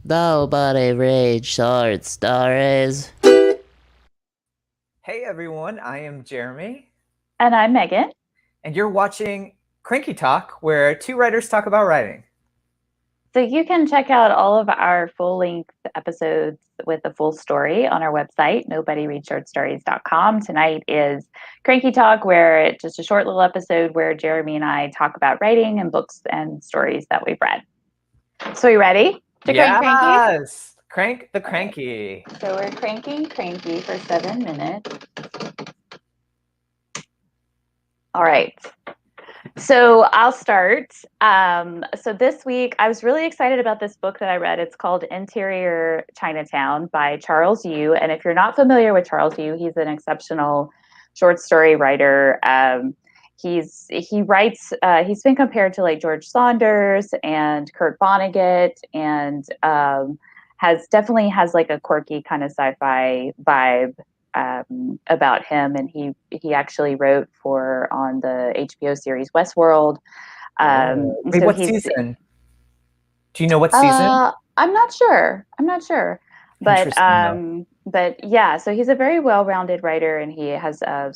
Nobody reads short stories. Hey everyone, I am Jeremy. And I'm Megan. And you're watching Cranky Talk, where two writers talk about writing. So you can check out all of our full-length episodes with the full story on our website, nobodyreadshortstories.com. Tonight is Cranky Talk, where it's just a short little episode where Jeremy and I talk about writing and books and stories that we've read. So you ready to crank cranky? Yes! Crank the cranky. Right. So we're cranking cranky for 7 minutes. All right. So I'll start. So this week, I was really excited about this book that I read. It's called Interior Chinatown by Charles Yu. And if you're not familiar with Charles Yu, he's an exceptional short story writer. He writes. He's been compared to like George Saunders and Kurt Vonnegut, and definitely has like a quirky kind of sci-fi vibe about him, and he actually wrote on the HBO series Westworld. Wait, so what season? Do you know what season? I'm not sure, but yeah. So he's a very well-rounded writer, and he has a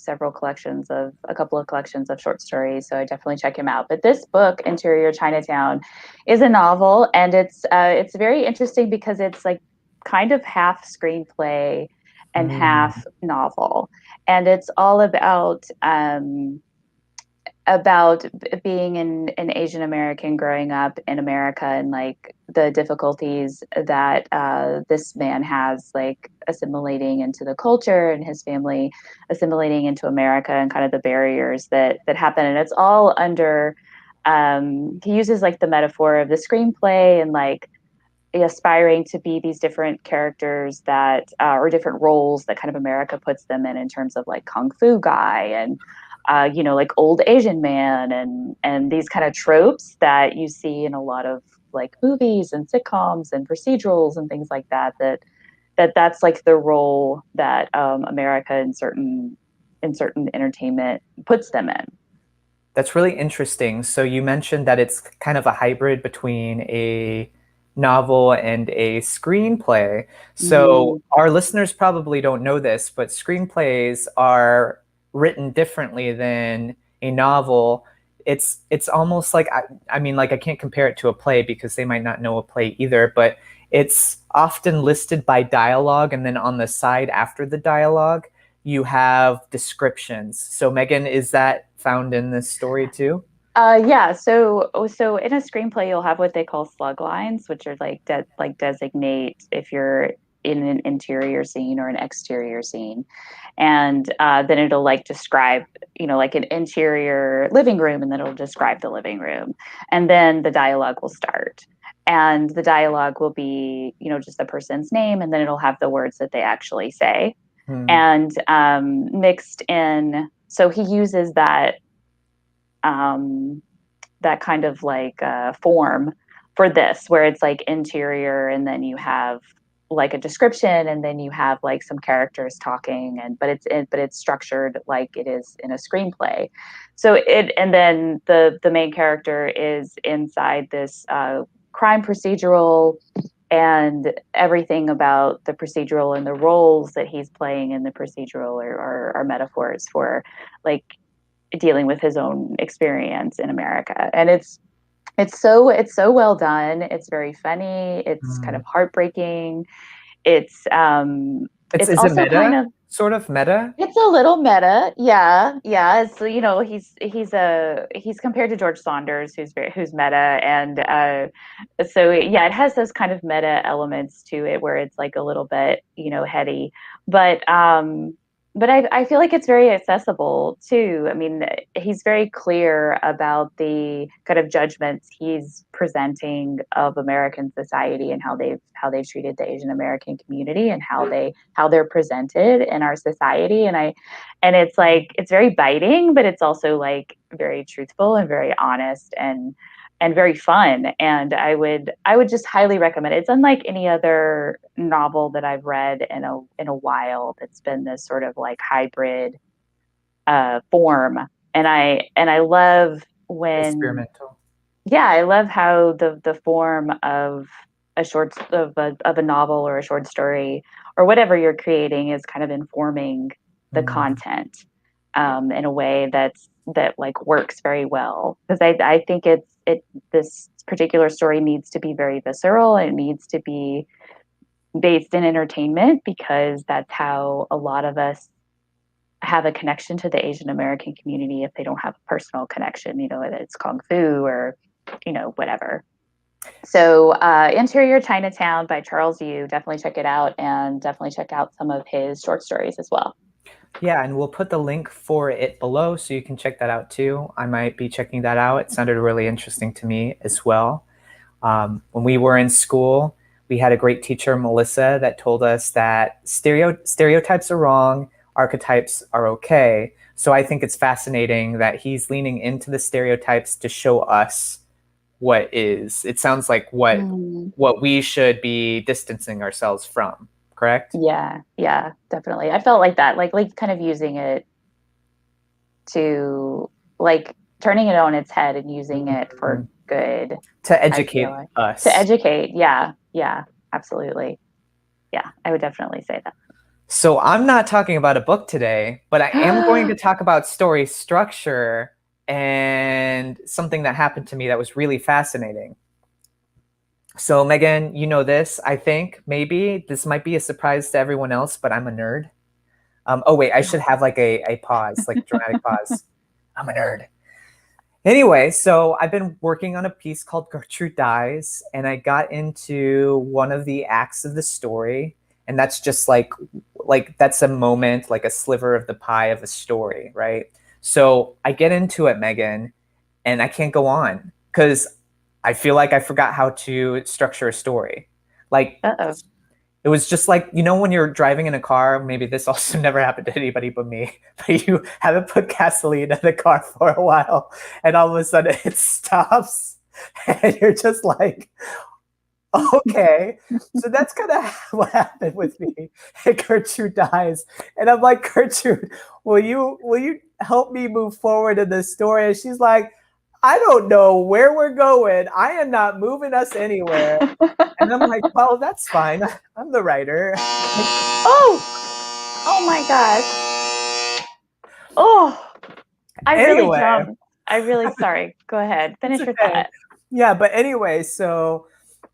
couple of collections of short stories. So I definitely check him out. But this book, Interior Chinatown, is a novel, and it's very interesting because it's like kind of half screenplay and half novel, and it's all about being an Asian American growing up in America, and like the difficulties that this man has, like assimilating into the culture, and his family assimilating into America, and kind of the barriers that happen. And it's all under he uses like the metaphor of the screenplay, and like aspiring to be these different characters that or different roles that kind of America puts them in terms of like kung fu guy, and like old Asian man, and these kind of tropes that you see in a lot of like movies and sitcoms and procedurals and things like that's like the role that America in certain entertainment puts them in. That's really interesting. So you mentioned that it's kind of a hybrid between a novel and a screenplay. So our listeners probably don't know this, but screenplays are written differently than a novel. It's almost like, I mean, like I can't compare it to a play because they might not know a play either, but it's often listed by dialogue, and then on the side after the dialogue, you have descriptions. So Megan, is that found in this story too? Yeah. So in a screenplay, you'll have what they call slug lines, which are like designate if you're in an interior scene or an exterior scene, and then it'll like describe, like an interior living room, and then it'll describe the living room, and then the dialogue will start, and the dialogue will be, just the person's name, and then it'll have the words that they actually say, and mixed in. So he uses that kind of like form for this, where it's like interior, and then you have like a description, and then you have like some characters talking, but it's structured like it is in a screenplay. And then the main character is inside this crime procedural, and everything about the procedural and the roles that he's playing in the procedural are metaphors for like dealing with his own experience in America. And it's so well done. It's very funny. It's kind of heartbreaking. It's is also it meta? kind of sort of meta? It's a little meta. Yeah. So, he's compared to George Saunders, who's meta. And so yeah, it has those kind of meta elements to it where it's like a little bit, heady, but I feel like it's very accessible too. I mean, he's very clear about the kind of judgments he's presenting of American society, and how they've treated the Asian American community, and how they're presented in our society. And it's like, it's very biting, but it's also like very truthful and very honest. And and very fun. And I would just highly recommend it. It's unlike any other novel that I've read in a while that's been this sort of like hybrid form. And I love when Experimental. I love how the form of a novel or a short story or whatever you're creating is kind of informing the content in a way that like works very well, because I think this particular story needs to be very visceral. It needs to be based in entertainment, because that's how a lot of us have a connection to the Asian American community if they don't have a personal connection, whether it's Kung Fu or, whatever. So Interior Chinatown by Charles Yu, definitely check it out, and definitely check out some of his short stories as well. Yeah, and we'll put the link for it below so you can check that out too. I might be checking that out. It sounded really interesting to me as well. When we were in school, we had a great teacher, Melissa, that told us that stereotypes are wrong, archetypes are okay. So I think it's fascinating that he's leaning into the stereotypes to show us what is. It sounds like what we should be distancing ourselves from, correct? Yeah, definitely. I felt like that, like kind of using it to, like, turning it on its head and using it for good. To educate us. To educate, yeah, absolutely. Yeah, I would definitely say that. So I'm not talking about a book today, but I am going to talk about story structure and something that happened to me that was really fascinating. So Megan, you know this, I think. Maybe this might be a surprise to everyone else, but I'm a nerd. Oh wait, I should have like a pause, like a dramatic pause. I'm a nerd. Anyway, so I've been working on a piece called Gertrude Dies, and I got into one of the acts of the story, and that's just like that's a moment, like a sliver of the pie of a story, right? So I get into it, Megan, and I can't go on because I feel like I forgot how to structure a story. Like, it was just like, when you're driving in a car, maybe this also never happened to anybody but me, but you haven't put gasoline in the car for a while, and all of a sudden it stops, and you're just like, okay. So that's kind of what happened with me. And Gertrude Dies, and I'm like, Gertrude, will you help me move forward in this story? And she's like, I don't know where we're going. I am not moving us anywhere. And I'm like, well, that's fine. I'm the writer. Oh my gosh. Oh, really jumped. I really, sorry. Go ahead. Finish with that. Yeah, but anyway, so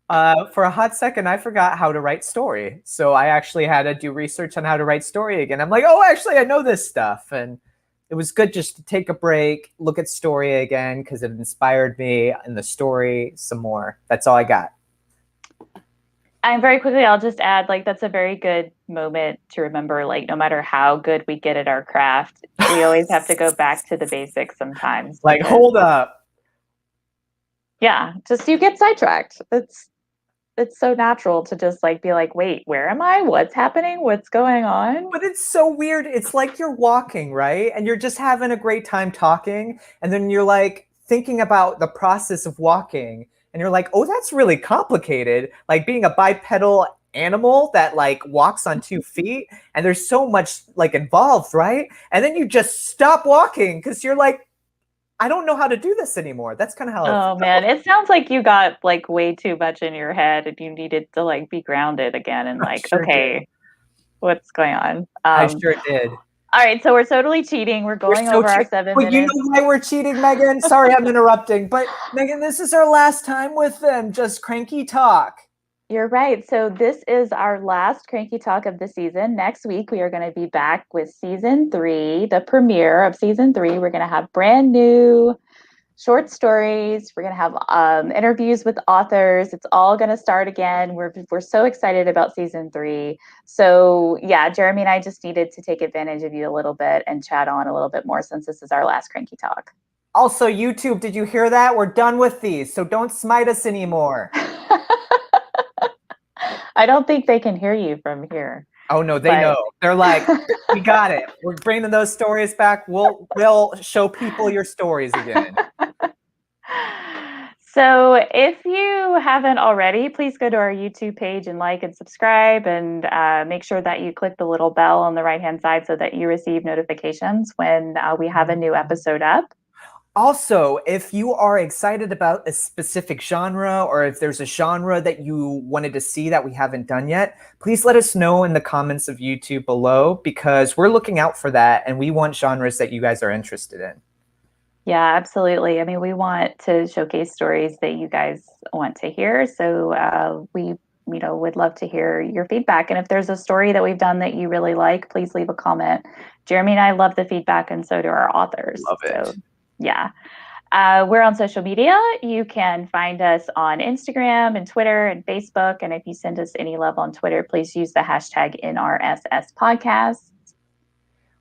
for a hot second, I forgot how to write story. So I actually had to do research on how to write story again. I'm like, oh, actually, I know this stuff. And it was good just to take a break, look at story again, because it inspired me in the story some more. That's all I got. And very quickly, I'll just add, like, that's a very good moment to remember, like, no matter how good we get at our craft, we always have to go back to the basics sometimes. Like, hold up. Yeah, just you get sidetracked. It's so natural to just like be like, wait, where am I? What's happening? What's going on? But it's so weird. It's like you're walking, right? And you're just having a great time talking. And then you're like thinking about the process of walking. And you're like, oh, that's really complicated. Like being a bipedal animal that like walks on 2 feet. And there's so much like involved, right? And then you just stop walking because you're like, I don't know how to do this anymore. That's kind of how. Oh man, it sounds like you got like way too much in your head, and you needed to like be grounded again and like, okay, what's going on? I sure did. All right, so we're totally cheating. We're going over our 7 minutes. But you know why we're cheating, Megan? Sorry, I'm interrupting. But Megan, this is our last time with them. Just cranky talk. You're right. So this is our last Cranky Talk of the season. Next week, we are going to be back with season 3, the premiere of season 3. We're going to have brand new short stories. We're going to have interviews with authors. It's all going to start again. We're so excited about season 3. So yeah, Jeremy and I just needed to take advantage of you a little bit and chat on a little bit more since this is our last Cranky Talk. Also, YouTube, did you hear that? We're done with these, so don't smite us anymore. I don't think they can hear you from here. Oh no, they know. They're like, we got it. We're bringing those stories back. We'll show people your stories again. So if you haven't already, please go to our YouTube page and like and subscribe, and make sure that you click the little bell on the right-hand side so that you receive notifications when we have a new episode up. Also, if you are excited about a specific genre, or if there's a genre that you wanted to see that we haven't done yet, please let us know in the comments of YouTube below, because we're looking out for that and we want genres that you guys are interested in. Yeah, absolutely. I mean, we want to showcase stories that you guys want to hear. So we, would love to hear your feedback. And if there's a story that we've done that you really like, please leave a comment. Jeremy and I love the feedback, and so do our authors. Love it. So, yeah. We're on social media. You can find us on Instagram and Twitter and Facebook. And if you send us any love on Twitter, please use the hashtag NRSS podcast.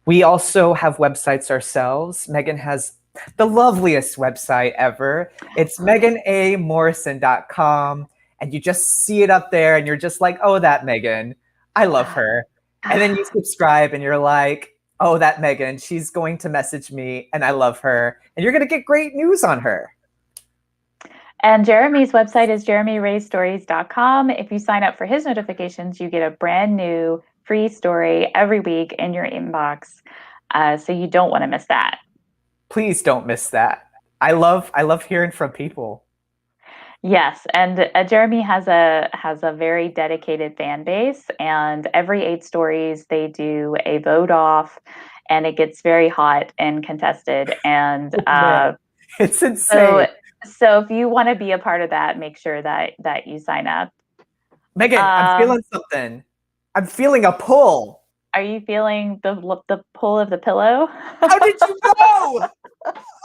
We also have websites ourselves. Megan has the loveliest website ever. It's meganamorrison.com. And you just see it up there and you're just like, oh, that Megan, I love her. And then you subscribe and you're like, oh, that Megan, she's going to message me and I love her. And you're going to get great news on her. And Jeremy's website is jeremyraystories.com. If you sign up for his notifications, you get a brand new free story every week in your inbox. So you don't want to miss that. Please don't miss that. I love hearing from people. Yes, and Jeremy has a very dedicated fan base, and every 8 stories they do a vote off, and it gets very hot and contested. And it's insane. So if you want to be a part of that, make sure that you sign up. Megan, I'm feeling something. I'm feeling a pull. Are you feeling the pull of the pillow? How did you know?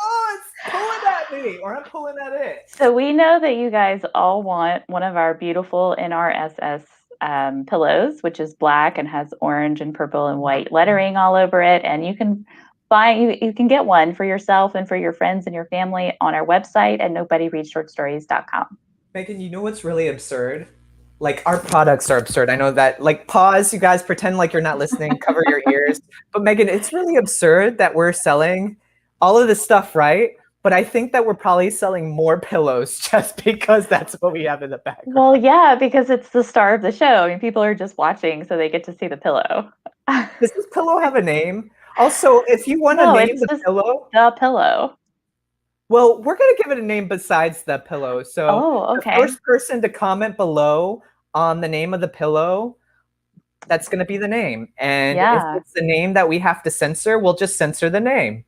Oh, it's pulling at me, or I'm pulling at it. So we know that you guys all want one of our beautiful NRSS pillows, which is black and has orange and purple and white lettering all over it. And you can you can get one for yourself and for your friends and your family on our website at nobodyreadshortstories.com. Megan, you know what's really absurd? Like, our products are absurd. I know that. Like, pause, you guys, pretend like you're not listening, cover your ears. But Megan, it's really absurd that we're selling all of this stuff, right? But I think that we're probably selling more pillows just because that's what we have in the background. Well, yeah, because it's the star of the show. I mean, people are just watching, so they get to see the pillow. Does this pillow have a name? Also, if you want to name the pillow. The pillow. Well, we're going to give it a name besides the pillow. So okay. The first person to comment below on the name of the pillow, that's going to be the name. And if it's the name that we have to censor, we'll just censor the name.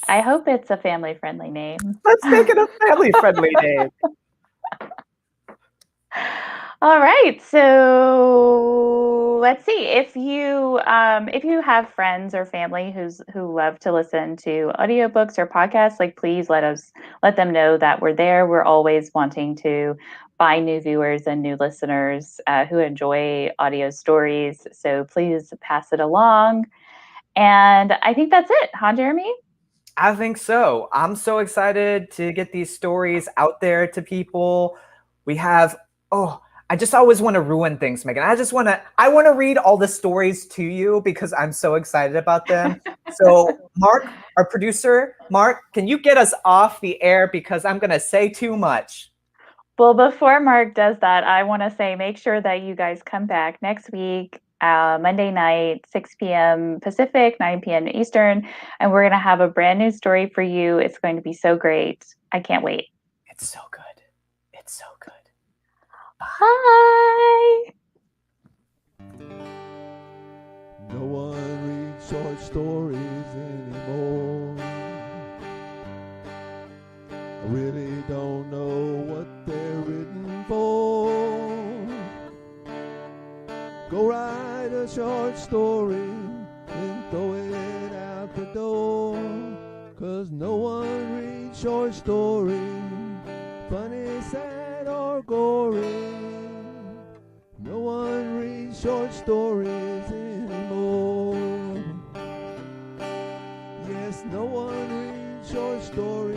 I hope it's a family-friendly name. Let's make it a family-friendly name. All right, so let's see. If you have friends or family who love to listen to audiobooks or podcasts, like, please let them know that we're there. We're always wanting to find new viewers and new listeners who enjoy audio stories. So please pass it along. And I think that's it, huh, Jeremy? I think so. I'm so excited to get these stories out there to people. We have, I just always want to ruin things, Megan. I want to read all the stories to you because I'm so excited about them. So Mark, our producer, can you get us off the air because I'm going to say too much? Well, before Mark does that, I want to say, make sure that you guys come back next week, Monday night, 6 p.m. Pacific, 9 p.m. Eastern, and we're going to have a brand new story for you. It's going to be so great. I can't wait. It's so good. It's so good. Bye. No one reads short stories anymore. I really don't know what they're written for. Go write a short story and throw it out the door. 'Cause no one reads short stories, funny, sad, or gory. No one reads short stories anymore. Yes, no one reads short stories.